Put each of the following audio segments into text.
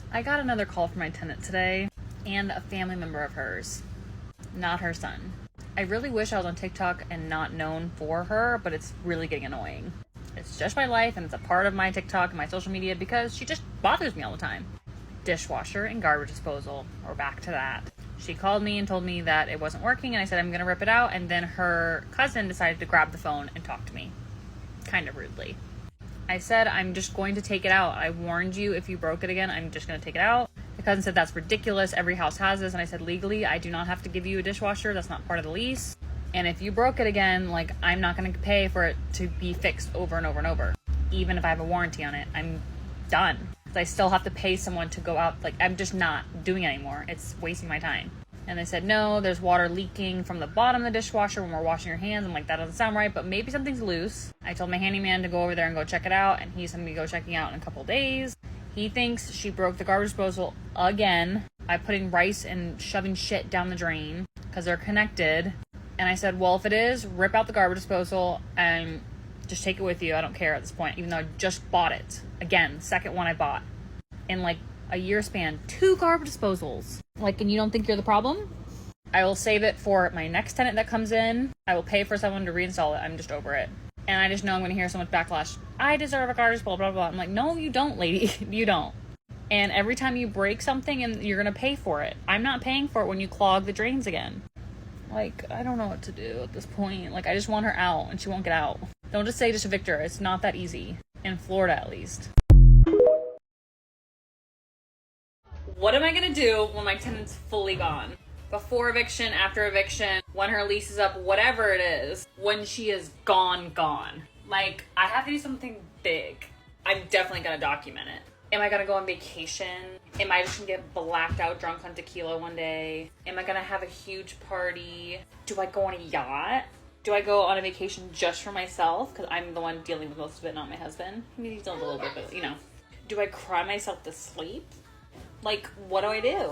I got another call from my tenant today and a family member of hers, not her son. I really wish I was on TikTok and not known for her, but it's really getting annoying. It's just my life and it's a part of my TikTok and my social media because she just bothers me all the time. Dishwasher and garbage disposal. We're back to that. She called me and told me that it wasn't working and I said I'm going to rip it out, and then her cousin decided to grab the phone and talk to me. Kind of rudely. I said, I'm just going to take it out. I warned you, if you broke it again, I'm just going to take it out. The cousin said, that's ridiculous. Every house has this. And I said, legally, I do not have to give you a dishwasher. That's not part of the lease. And if you broke it again, like, I'm not going to pay for it to be fixed over and over and over. Even if I have a warranty on it, I'm done. I still have to pay someone to go out. Like, I'm just not doing it anymore. It's wasting my time. And they said, no, there's water leaking from the bottom of the dishwasher when we're washing your hands. I'm like, that doesn't sound right, but maybe something's loose. I told my handyman to go over there and go check it out, and he's going to go checking out in a couple days. He thinks she broke the garbage disposal again by putting rice and shoving shit down the drain because they're connected. And I said, well, if it is, rip out the garbage disposal and just take it with you. I don't care at this point, even though I just bought it. Again, second one I bought in like a year span. 2 garbage disposals. Like, and you don't think you're the problem? I will save it for my next tenant that comes in. I will pay for someone to reinstall it. I'm just over it. And I just know I'm going to hear so much backlash. I deserve a garbage disposal, blah, blah, blah. I'm like, no, you don't, lady. You don't. And every time you break something, and you're going to pay for it. I'm not paying for it when you clog the drains again. Like, I don't know what to do at this point. Like, I just want her out, and she won't get out. Don't just say just evict her. It's not that easy. In Florida, at least. What am I going to do when my tenant's fully gone? Before eviction, after eviction, when her lease is up, whatever it is, when she is gone. Like, I have to do something big. I'm definitely going to document it. Am I going to go on vacation? Am I just going to get blacked out drunk on tequila one day? Am I going to have a huge party? Do I go on a yacht? Do I go on a vacation just for myself? Because I'm the one dealing with most of it, not my husband. I mean, he's dealing with a little bit, but, you know. Do I cry myself to sleep? Like, what do I do?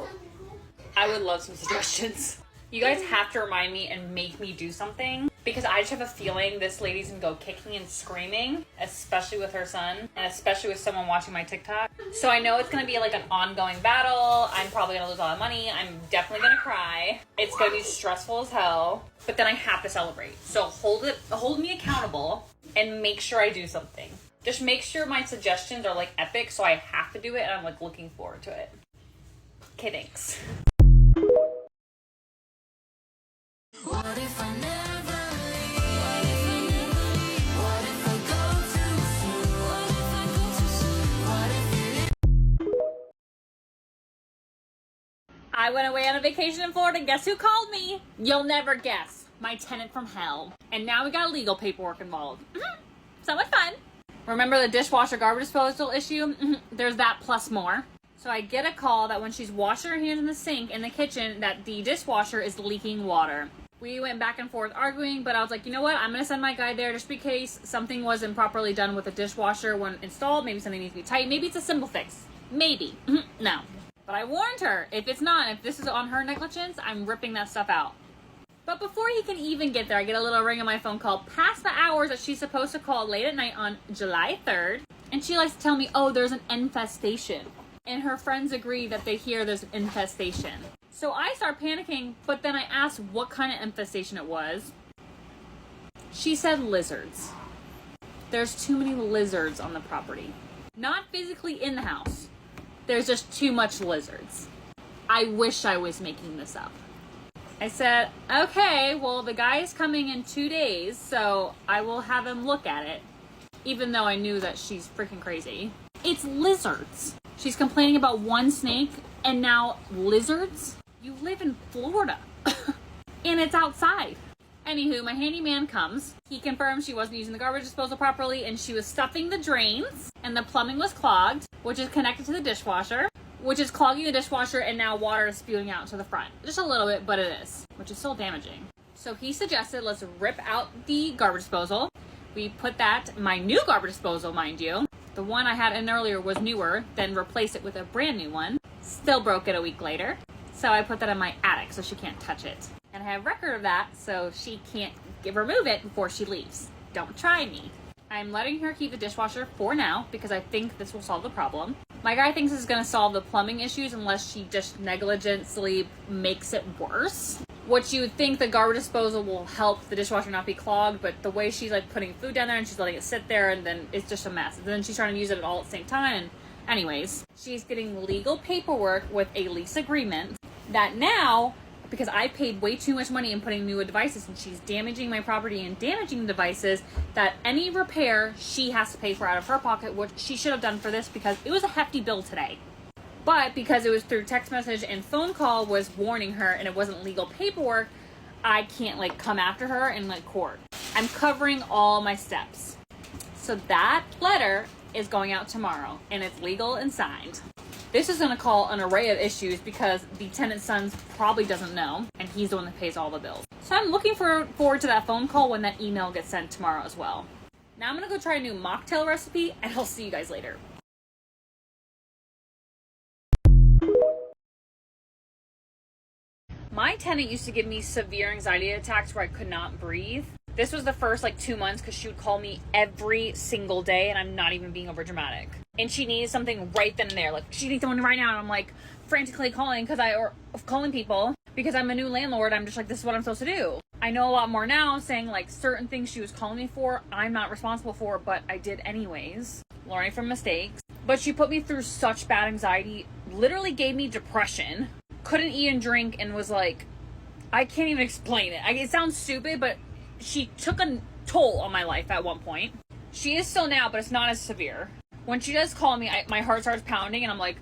I would love some suggestions. You guys have to remind me and make me do something, because I just have a feeling this lady's gonna go kicking and screaming, especially with her son, and especially with someone watching my TikTok. So I know it's gonna be like an ongoing battle. I'm probably gonna lose a lot of money. I'm definitely gonna cry. It's gonna be stressful as hell, but then I have to celebrate. So hold me accountable and make sure I do something. Just make sure my suggestions are like epic, so I have to do it and I'm like looking forward to it. Okay, thanks. What if I never leave? What if I go too soon? What if I go too soon? What if it I went away on a vacation in Florida. Guess who called me? You'll never guess. My tenant from hell. And now we got legal paperwork involved. So much fun. Remember the dishwasher garbage disposal issue? There's that plus more. So I get a call that when she's washing her hands in the sink in the kitchen, that the dishwasher is leaking water. We went back and forth arguing, but I was like, you know what? I'm going to send my guy there just in case something wasn't properly done with the dishwasher when installed. Maybe something needs to be tight. Maybe it's a simple fix. Maybe. No. But I warned her, if it's not, if this is on her negligence, I'm ripping that stuff out. But before he can even get there, I get a little ring on my phone call past the hours that she's supposed to call late at night on July 3rd. And she likes to tell me, oh, there's an infestation. And her friends agree that they hear there's an infestation. So I start panicking, but then I asked what kind of infestation it was. She said lizards. There's too many lizards on the property. Not physically in the house. There's just too much lizards. I wish I was making this up. I said, okay, well, the guy is coming in 2 days, so I will have him look at it. Even though I knew that she's freaking crazy. It's lizards. She's complaining about one snake, and now lizards? You live in Florida. And it's outside. Anywho, my handyman comes. He confirmed she wasn't using the garbage disposal properly, and she was stuffing the drains, and the plumbing was clogged, which is connected to the dishwasher, which is clogging the dishwasher, and now water is spewing out to the front. Just a little bit, but it is, which is still damaging. So he suggested let's rip out the garbage disposal. We put that, my new garbage disposal, mind you. The one I had in earlier was newer, then replaced it with a brand new one. Still broke it a week later. So I put that in my attic so she can't touch it. And I have record of that so she can't remove it before she leaves. Don't try me. I'm letting her keep the dishwasher for now because I think this will solve the problem. My guy thinks it's gonna solve the plumbing issues unless she just negligently makes it worse. Which you would think the garbage disposal will help the dishwasher not be clogged, but the way she's like putting food down there and she's letting it sit there and then it's just a mess. And then she's trying to use it all at the same time. And anyways, she's getting legal paperwork with a lease agreement that now, because I paid way too much money in putting new devices and she's damaging my property and damaging the devices, that any repair she has to pay for out of her pocket, which she should have done for this because it was a hefty bill today. But because it was through text message and phone call was warning her and it wasn't legal paperwork, I can't like come after her in like court. I'm covering all my steps. So that letter is going out tomorrow and it's legal and signed. This is going to cause an array of issues because the tenant's son probably doesn't know and he's the one that pays all the bills. So I'm looking forward to that phone call when that email gets sent tomorrow as well. Now I'm going to go try a new mocktail recipe and I'll see you guys later. My tenant used to give me severe anxiety attacks where I could not breathe. This was the first like 2 months because she would call me every single day and I'm not even being over dramatic. And she needed something right then and there. Like she needs someone right now and I'm like frantically calling calling people because I'm a new landlord. I'm just like, this is what I'm supposed to do. I know a lot more now saying like certain things she was calling me for, I'm not responsible for, but I did anyways. Learning from mistakes. But she put me through such bad anxiety, literally gave me depression. Couldn't eat and drink and was like, I can't even explain it. It sounds stupid, but she took a toll on my life at one point. She is still now, but it's not as severe. When she does call me, my heart starts pounding and I'm like,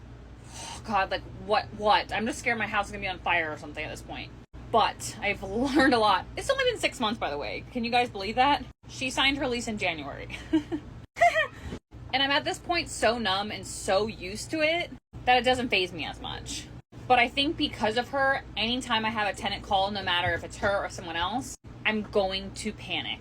oh God, like what? I'm just scared my house is gonna be on fire or something at this point. But I've learned a lot. It's only been 6 months, by the way. Can you guys believe that? She signed her lease in January. And I'm at this point so numb and so used to it that it doesn't faze me as much. But I think because of her, anytime I have a tenant call, no matter if it's her or someone else, I'm going to panic.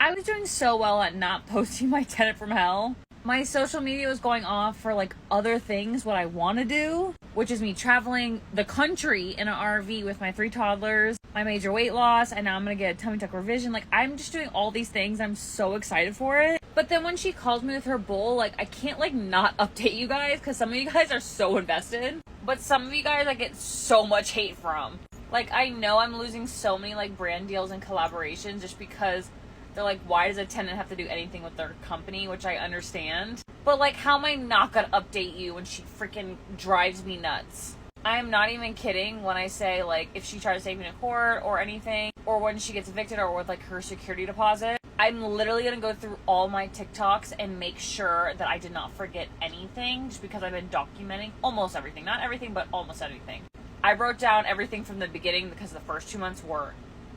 I was doing so well at not posting my tenant from hell. My social media was going off for like other things, what I want to do, which is me traveling the country in an RV with my 3 toddlers, my major weight loss, and now I'm going to get a tummy tuck revision. Like I'm just doing all these things. I'm so excited for it. But then when she calls me with her bull, like I can't like not update you guys because some of you guys are so invested. But some of you guys I get so much hate from. Like I know I'm losing so many like brand deals and collaborations just because they're like, why does a tenant have to do anything with their company? Which I understand. But like, how am I not gonna update you when she freaking drives me nuts? I am not even kidding when I say like, if she tries to take me to court or anything, or when she gets evicted or with like her security deposit, I'm literally gonna go through all my TikToks and make sure that I did not forget anything just because I've been documenting almost everything. Not everything, but almost everything. I wrote down everything from the beginning because the first 2 months were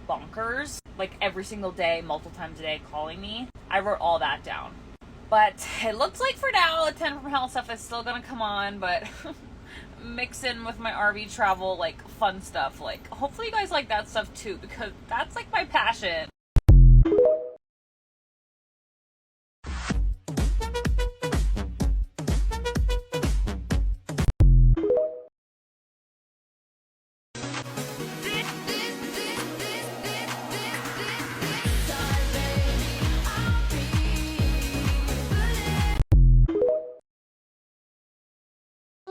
bonkers. Like every single day, multiple times a day calling me. I wrote all that down. But it looks like for now, the Tenant from Hell stuff is still gonna come on, but mix in with my RV travel, like fun stuff. Like hopefully you guys like that stuff too, because that's like my passion.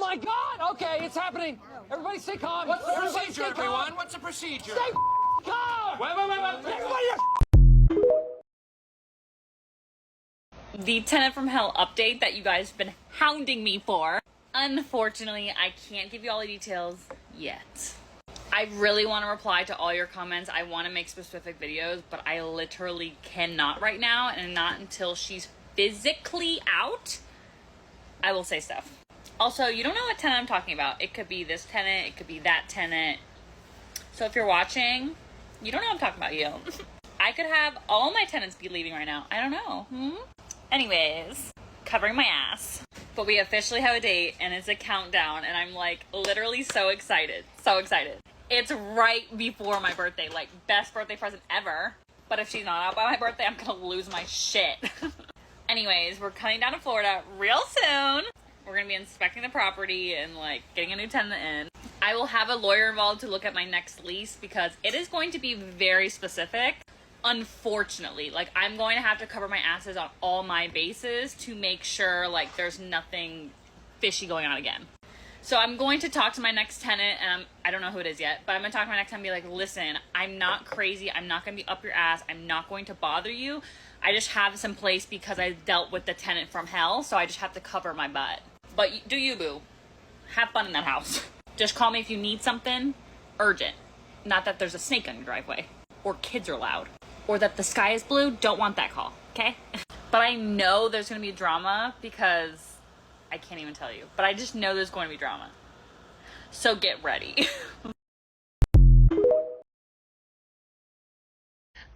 Oh my God! Okay, it's happening. Everybody stay calm. What's the Everybody procedure, stay calm. everyone? What's the procedure? Stay calm! Wait. Everybody The Tenant from Hell update that you guys have been hounding me for. Unfortunately, I can't give you all the details yet. I really want to reply to all your comments. I want to make specific videos, but I literally cannot right now, and not until she's physically out, I will say stuff. Also, you don't know what tenant I'm talking about. It could be this tenant, it could be that tenant. So if you're watching, you don't know I'm talking about you. I could have all my tenants be leaving right now. I don't know. Anyways, covering my ass. But we officially have a date and it's a countdown and I'm like literally so excited. So excited. It's right before my birthday, like best birthday present ever. But if she's not out by my birthday, I'm gonna lose my shit. Anyways, we're coming down to Florida real soon. We're gonna be inspecting the property and like getting a new tenant in. I will have a lawyer involved to look at my next lease because it is going to be very specific. unfortunately, like, I'm going to have to cover my asses on all my bases to make sure, like, there's nothing fishy going on again. So I'm going to talk to my next tenant, and I don't know who it is yet, but I'm going to talk to my next tenant and be like, listen, I'm not crazy. I'm not going to be up your ass. I'm not going to bother you. I just have this in place because I dealt with the tenant from hell, so I just have to cover my butt. But do you, boo. Have fun in that house. Just call me if you need something urgent. Not that there's a snake on your driveway, or kids are loud, or that the sky is blue. Don't want that call, okay? But I know there's going to be drama because I can't even tell you. But I just know there's going to be drama. So get ready.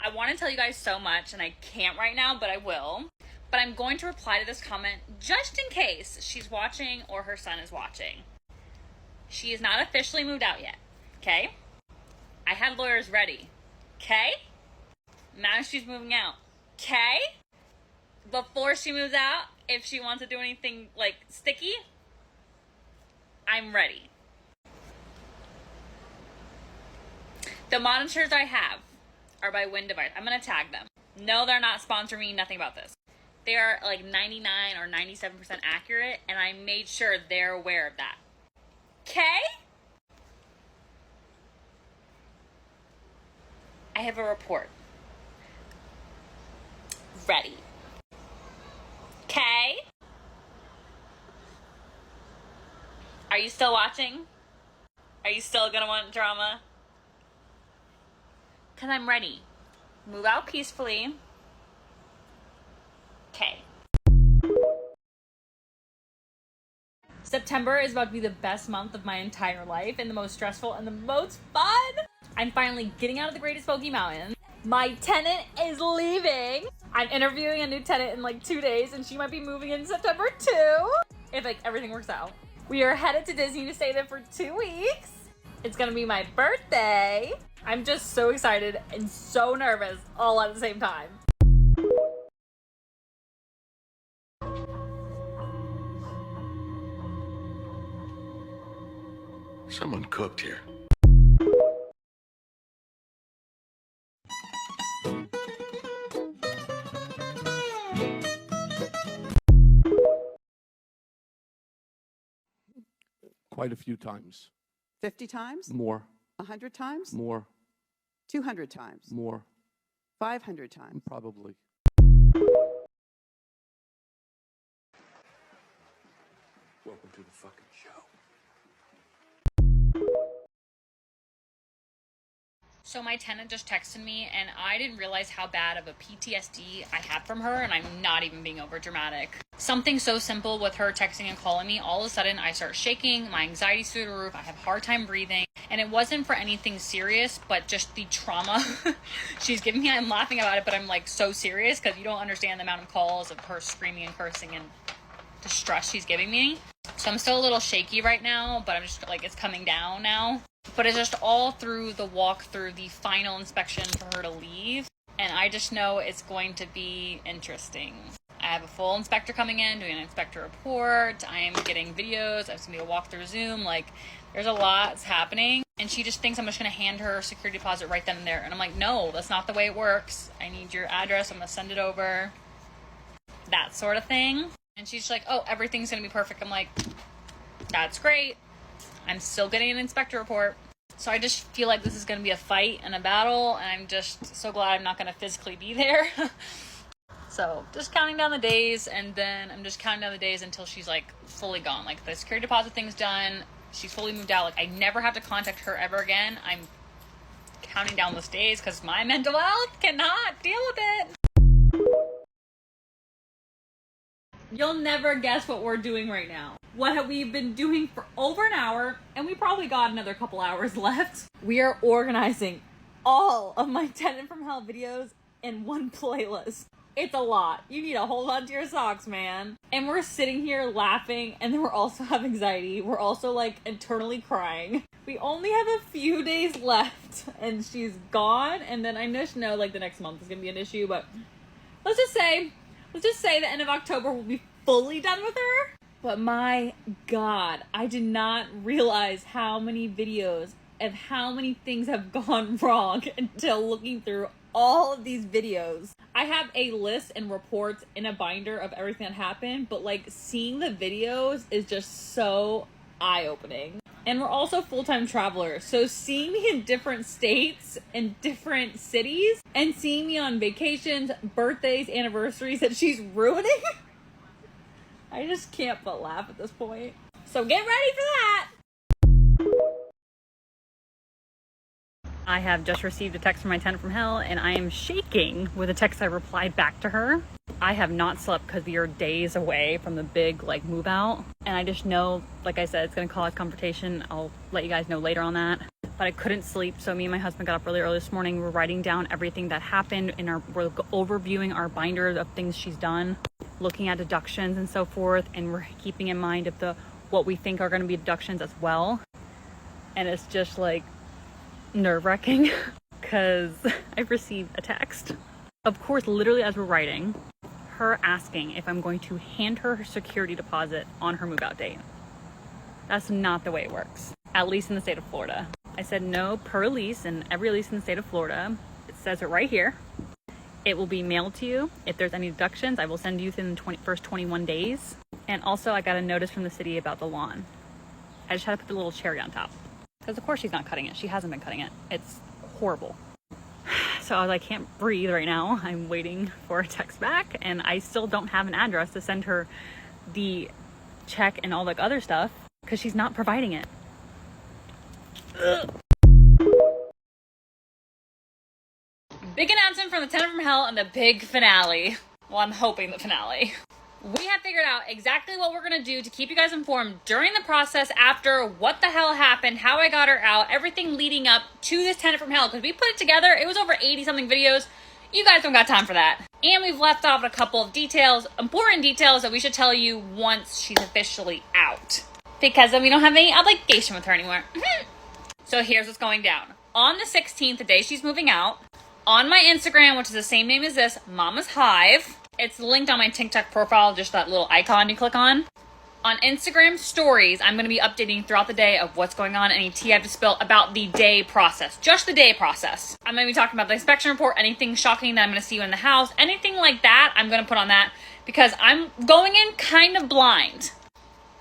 I want to tell you guys so much, and I can't right now, but I will. But I'm going to reply to this comment just in case she's watching or her son is watching. She is not officially moved out yet, okay? I had lawyers ready, okay? Now she's moving out, okay? Before she moves out, if she wants to do anything, like, sticky, I'm ready. The monitors I have are by Wind Device. I'm going to tag them. No, they're not sponsoring me, nothing about this. They are like 99 or 97% accurate, and I made sure they're aware of that. Okay? I have a report. Ready. Okay? Are you still watching? Are you still gonna want drama? Because I'm ready. Move out peacefully. Okay. September is about to be the best month of my entire life and the most stressful and the most fun. I'm finally getting out of the Great Smoky Mountains. My tenant is leaving. I'm interviewing a new tenant in like 2 days, and she might be moving in September too, if like everything works out. We are headed to Disney to stay there for 2 weeks. It's gonna be my birthday. I'm just so excited and so nervous all at the same time. Someone cooked here. Quite a few times. 50 times? More. 100 times? More. 200 times? More. 500 times? Probably. Welcome to the fucking show. So my tenant just texted me, and I didn't realize how bad of a PTSD I had from her, and I'm not even being over dramatic. Something so simple with her texting and calling me, all of a sudden I start shaking, my anxiety's through the roof, I have a hard time breathing, and it wasn't for anything serious, but just the trauma she's giving me. I'm laughing about it, but I'm like so serious because you don't understand the amount of calls of her screaming and cursing and distress she's giving me. So I'm still a little shaky right now, but I'm just like, it's coming down now. But it's just all through the walk through the final inspection for her to leave. And I just know it's going to be interesting. I have a full inspector coming in, doing an inspector report. I am getting videos. It's going to be a walk through Zoom. Like, there's a lot that's happening. And she just thinks I'm just going to hand her security deposit right then and there. And I'm like, no, that's not the way it works. I need your address. I'm going to send it over. That sort of thing. And she's like, oh, everything's going to be perfect. I'm like, that's great. I'm still getting an inspector report. So I just feel like this is going to be a fight and a battle, and I'm just so glad I'm not going to physically be there. So just counting down the days, and then I'm just counting down the days until she's like fully gone. Like the security deposit thing's done. She's fully moved out. Like I never have to contact her ever again. I'm counting down those days because my mental health cannot deal with it. You'll never guess what we're doing right now. What have we been doing for over an hour, and we probably got another couple hours left. We are organizing all of my Tenant from Hell videos in one playlist. It's a lot. You need to hold on to your socks, man. And we're sitting here laughing, and then we're also have anxiety. We're also like internally crying. We only have a few days left, and she's gone. And then I just know like the next month is gonna be an issue, but let's just say the end of October will be fully done with her. But my God, I did not realize how many videos of how many things have gone wrong until looking through all of these videos. I have a list and reports in a binder of everything that happened, but like seeing the videos is just so eye-opening. And we're also full-time travelers, so seeing me in different states and different cities and seeing me on vacations, birthdays, anniversaries that she's ruining, I just can't but laugh at this point. So get ready for that! I have just received a text from my tenant from hell, and I am shaking with a text I replied back to her. I have not slept because we are days away from the big like move out, and I just know, like I said, it's gonna cause confrontation. I'll let you guys know later on that. But I couldn't sleep, so me and my husband got up really early this morning. We're writing down everything that happened, and we're overviewing our binder of things she's done, looking at deductions and so forth, and we're keeping in mind of what we think are going to be deductions as well. And it's just like nerve-wracking because I've received a text, of course, literally as we're writing, her asking if I'm going to hand her security deposit on her move-out date. That's not the way it works, at least in the state of Florida. I said no, per lease, and every lease in the state of Florida, it says it right here. It will be mailed to you. If there's any deductions, I will send you within the first 21 days. And also, I got a notice from the city about the lawn. I just had to put the little cherry on top. Because of course she's not cutting it. She hasn't been cutting it. It's horrible. So I can't breathe right now. I'm waiting for a text back, and I still don't have an address to send her the check and all the other stuff because she's not providing it. Ugh. Big announcement from the tenant from hell and the big finale. Well, I'm hoping the finale. We have figured out exactly what we're going to do to keep you guys informed during the process, after, what the hell happened, how I got her out, everything leading up to this tenant from hell. Because we put it together, it was over 80 something videos. You guys don't got time for that. And we've left off a couple of details, important details that we should tell you once she's officially out. Because then we don't have any obligation with her anymore. So here's what's going down. On the 16th, the day she's moving out, on my Instagram, which is the same name as this, Mommashive, it's linked on my TikTok profile, just that little icon you click on. On Instagram stories, I'm going to be updating throughout the day of what's going on, any tea I have to spill about the day process, just the day process. I'm going to be talking about the inspection report, anything shocking that I'm going to see you in the house, anything like that, I'm going to put on that because I'm going in kind of blind.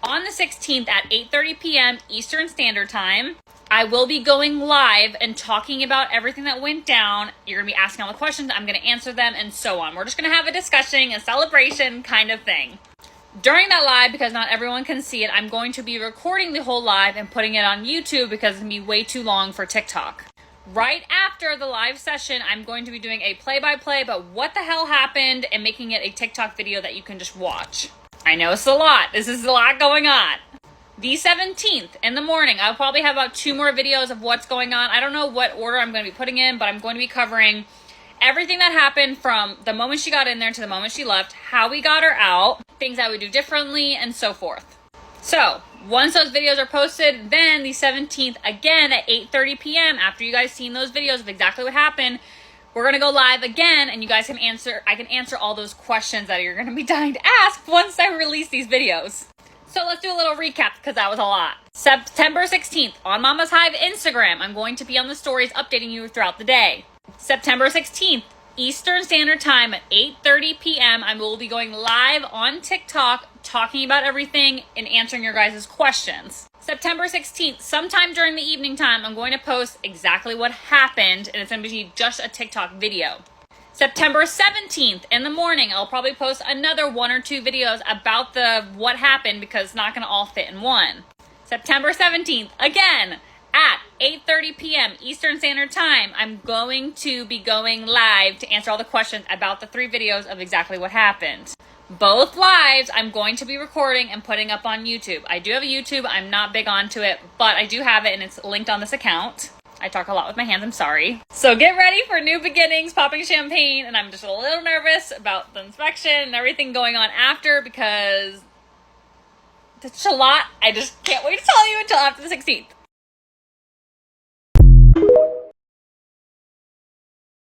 On the 16th at 8:30 p.m. Eastern Standard Time, I will be going live and talking about everything that went down. You're going to be asking all the questions. I'm going to answer them and so on. We're just going to have a discussion, a celebration kind of thing. During that live, because not everyone can see it, I'm going to be recording the whole live and putting it on YouTube because it's going to be way too long for TikTok. Right after the live session, I'm going to be doing a play-by-play about what the hell happened and making it a TikTok video that you can just watch. I know it's a lot. This is a lot going on. The 17th in the morning, I'll probably have about 2 more videos of what's going on. I don't know what order I'm going to be putting in, but I'm going to be covering everything that happened from the moment she got in there to the moment she left, how we got her out, things I would do differently, and so forth. So, once those videos are posted, then the 17th, again at 8:30 p.m., after you guys seen those videos of exactly what happened, we're going to go live again, and you guys can I can answer all those questions that you're going to be dying to ask once I release these videos. So let's do a little recap because that was a lot. September 16th on Mommashive Instagram, I'm going to be on the stories updating you throughout the day. September 16th, Eastern Standard Time at 8:30 p.m., I will be going live on TikTok talking about everything and answering your guys' questions. September 16th, sometime during the evening time, I'm going to post exactly what happened, and it's going to be just a TikTok video. September 17th in the morning, I'll probably post another 1 or 2 videos about what happened because it's not going to all fit in one. September 17th, again, at 8:30 p.m. Eastern Standard Time, I'm going to be going live to answer all the questions about the 3 videos of exactly what happened. Both lives, I'm going to be recording and putting up on YouTube. I do have a YouTube. I'm not big onto it, but I do have it, and it's linked on this account. I talk a lot with my hands, I'm sorry. So get ready for new beginnings, popping champagne, and I'm just a little nervous about the inspection and everything going on after because it's a lot. I just can't wait to tell you until after the 16th.